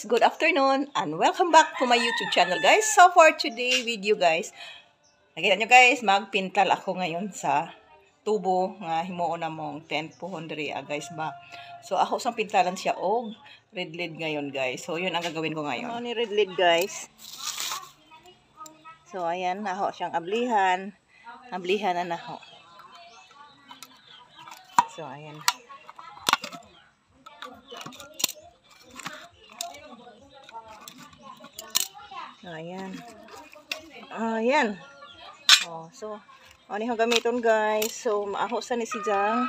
guys, good afternoon and welcome back to my YouTube channel guys. So for today video guys, nakita nyo guys, magpintal ako ngayon sa tubo nga himuon na mong tent pohon diri guys ba. So ako sang pintalan siya og red lead ngayon guys. So yun ang gagawin ko ngayon. Ano ni red lead guys. So ayan, ako siyang ablihan. Ablihan na nako. So ayan. Ayan. Ayan. Oh, so ano yung gamiton guys. So maaho sa ni si Jang.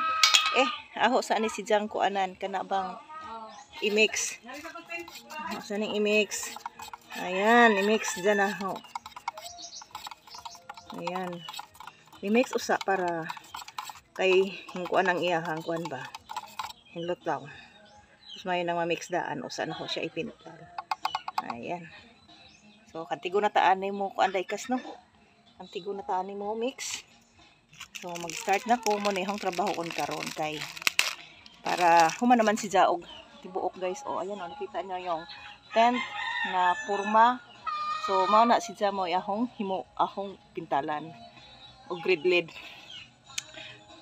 Aho sa ni si Jang kuanan kana bang i-mix. Aho sa ning i-mix. Ayan, i-mix dyan aho. Ayan. I-mix usa para kay hingkuan ang iyahang kuan ba. Hinlot daw. Tapos may nang ma-mix daan usa na ho siya ipintal. Ayan. So, kantigo na taan mo kuan daykas no. Kantigo na taan mo mix. So, mag-start na ko mo na yung trabaho on karon kay para human naman si Jaog tibuok guys. Oh, ayan oh, nakita niyo yung tent na purma. So, mao na si Ja mo ahong ahong pintalan og grid lead.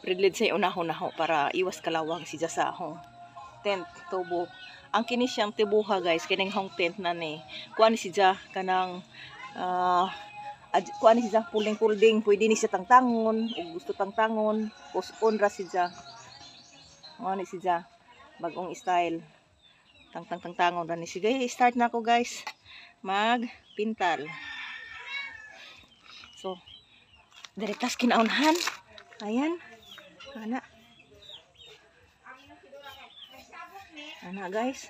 Grid lead say unahon-naho para iwas kalawang si Ja sa ahong tent tubo. Ang kini siyang tibuha guys, kining hong tent na ni. Kuan ni si Ja kanang kuan ni si Ja pulding, pwede ni siya tangtangon, ug gusto tangtangon, puspon ra si Ja. Kuan ni si Ja bagong style. Tangtangon ra ni si guys. Start na ako guys. Magpintal. So, direktas kinaunhan. Ayan. Ana guys.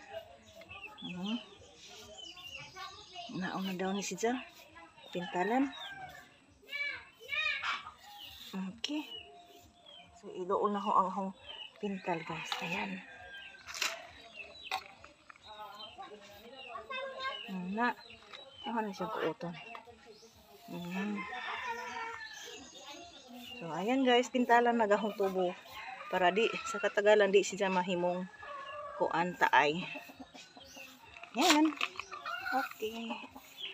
Nauna daw ni si Ja. Pintalan. Okay. So, idoon na ho ang hong pintal guys. Ayan. Na. Ako na siya puuton. So, ayan guys. Pintalan nagahong tubo. Para di, sa katagalan di siya mahimong kuan taay. Yan. Okay.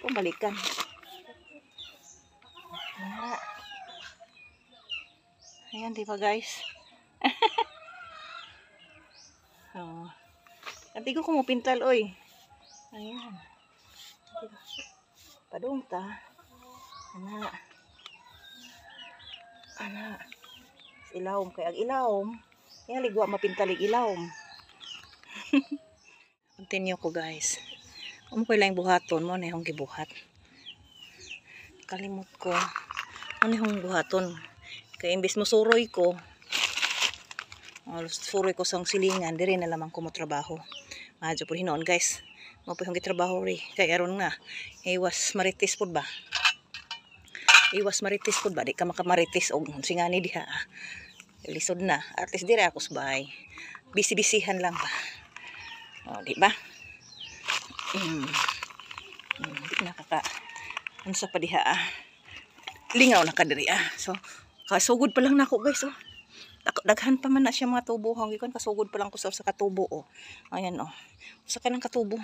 Pumalikan. Ayan, di ba guys? Oh. Antigo ko mo pintal, oy. Ayan. Padung ta. Ana. Ilawom kay ag ilawom. Yan ligwa mapintalig ilawom. Continue ko guys. Amo ko lang buhaton mo na yung gibuhat. Kalimot ko. Ano yung buhaton? Kaya imbis mo suroy ko. Suroy ko sang silingan. Diri na lamang ko mo trabaho. Madyo po hinoon guys. Mo po yung gitrabaho rin. Kaya aron nga. Iwas maritis po ba? Iwas maritis po ba? Di ka makamaritis. O singani diha. Lisod na. At least diri ako sabay. Bisi-bisihan lang ba? O, di ba? Di nakaka unsa pa diha lingaw na kadiri So kasugod pa lang nako guys daghan pa man na siya mga tubo hangikon kasugod pa lang ko sa katubo ayan usa ka ng katubo.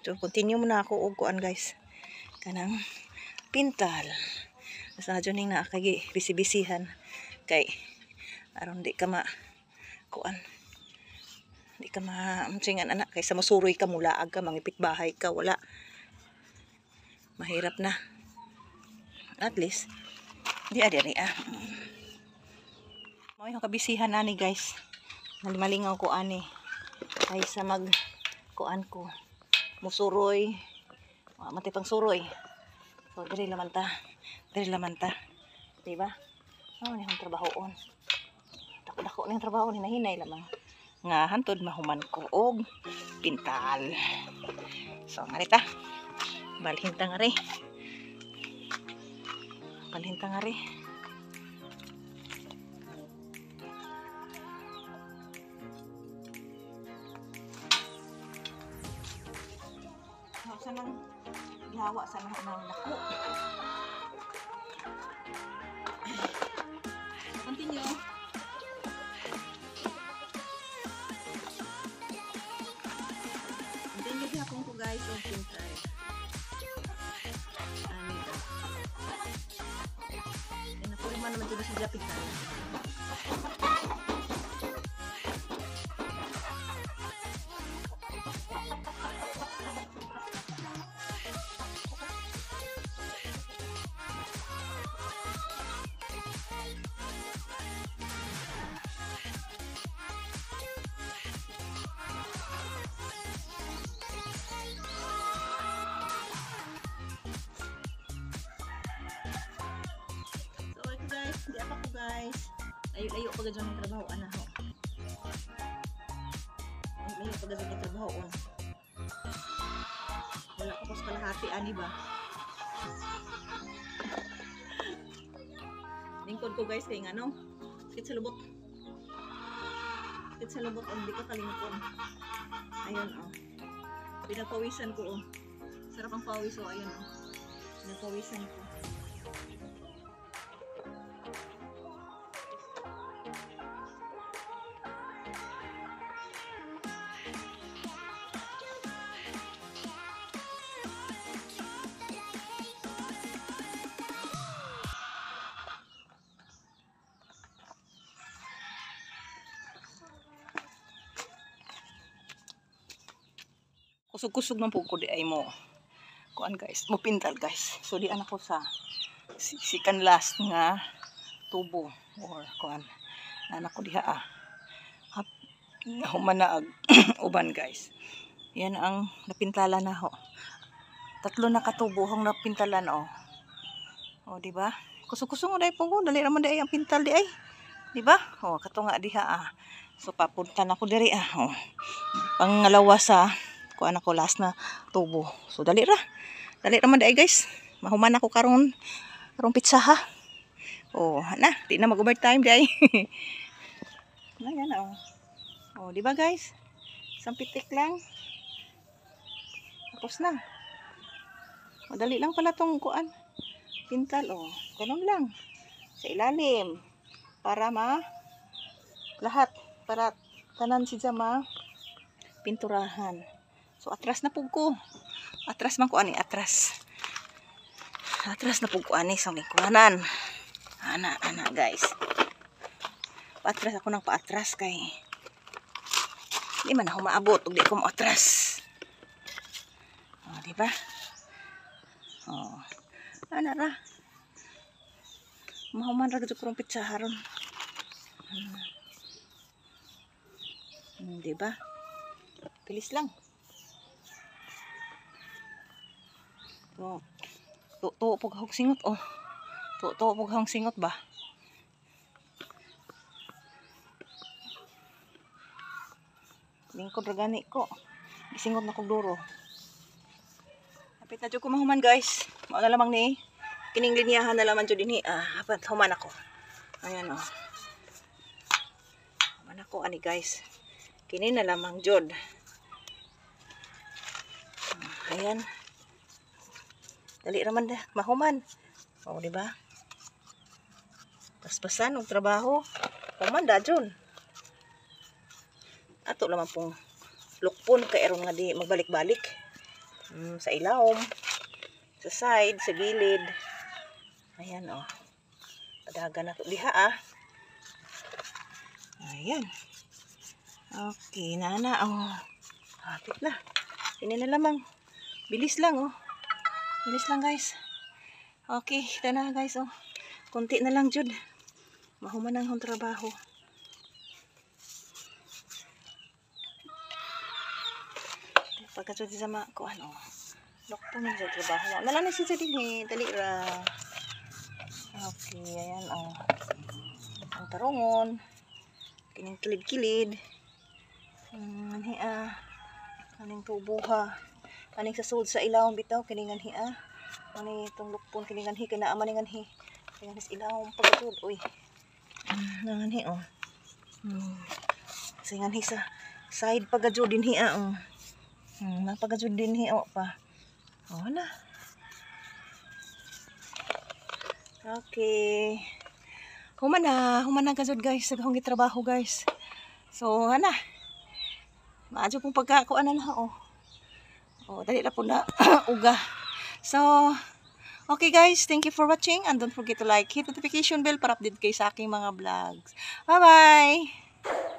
So continue muna ako og kuan guys kanang pintal sa joning na kay bisi-bisihan kay aron di ka ma kuan di ka ma-singan anak kaysa masuroy ka mulaag ka mangipit bahay ka wala mahirap na at least di adiri mo yung kabisihan ani guys nalimalingaw ko ani kaysa mag kuan ko musuroy matipang suroy so diri laman ta diba ni ang trabahoon dako ni ang trabaho ni nahinay lamang nga hantod mahuman ko og pintal. So ngarita balhin ta ngari. Sa nang gihawa sa nang dako. Continue. Continue naman ito si Japitan. Guys, layo pag dyan ng trabaho ana ho. Layo pag dyan ng trabaho on. Wala ko pas kalahati ani ba. Lingkod ko guys kay ngano. Sakit sa lubot. Sakit sa lubot on di ka kalingkod. Ayun oh. Pinagpawisan ko oh. Sarap ang pawis oh ayun oh. Pinagpawisan ko. Kusog-kusog ng puko di ay mo kuan guys, mo pintal guys. So di anak ko sa sikan last nga tubo or kuan. Anak ko diha humanaag uban guys. Yan ang napintala na ho. 3 na katubo hong napintalan oh. Oh di ba? Kusog-kusog mo dai pugo, dali ra man dai ang pintal di ay. Di ba? Oh kato nga diha So papunta na ko diri oh. Pangalawa sa kuan ako last na tubo. So dali ra man dai guys. Mahuman ako karon pizza ha. Oh, na, di na mag-overtime dai. Na yan oh. Oh, di ba guys? Isang pitik lang. Tapos na. Madali lang pala tong kuan. Pintal oh. Ganun lang. Sa ilalim para lahat para tanan si Jama pinturahan. So atras na pug ko. Atras man ko ani atras. Atras na pug ko ani sa lingkuranan. Ana guys. Paatras ako ng paatras kay di man ako maabot ug di ko maatras. Oh, di ba? Oh. Ana ra. Mahuman ra gud ko pizza haron. Di ba? Bilis lang. Oh. Tuo pug hog singot oh. Tuo pug hog singot ba? Lingkod ra gani ko. Gisingot na kog duro. Kapit na jud ko mahuman guys. Mao na lamang ni kining linyahan na lamang jud dinhi. Apat human ako. Ayan oh. Human ako ani guys. Kini na lamang jud. Ayan. Dali raman da, mahuman. Oh, di ba? Paspasan og trabaho. Human da jud. Ato naman pong lukpon kay aron nga di magbalik-balik. Sa ilawom, sa side, sa gilid. Ayan oh. Padagan na to diha Ayan. Okay, nana oh. Hapit na. Ini na lamang. Bilis lang oh. Bilis lang guys. Okay, kita na guys oh. Kunti na lang jud. Mahuman ang hong trabaho. Pagkasud sa mga ko ano. Lokpo na sa trabaho. Wala na siya din dali ra. Okay, ayan oh. Ang tarongon. Kining kilid-kilid. Anhi kaning tubo ha. Kaning sa sud sa ilawom bitaw kining anhi Ani itong lukpon kining anhi kana man ning anhi. Kining sa ilawom pagtud uy. Anhi oh. Sing anhi sa side pagajud dinhi oh. Napagajud dinhi oh pa. Oh na. Okay. Human na gajud guys sa akong gitrabaho guys. So ana. Maadyo pong pagkakuan na oh. Oh, dali na po na uga. So, Okay guys, thank you for watching and don't forget to like, hit notification bell para update kayo sa aking mga vlogs. Bye-bye!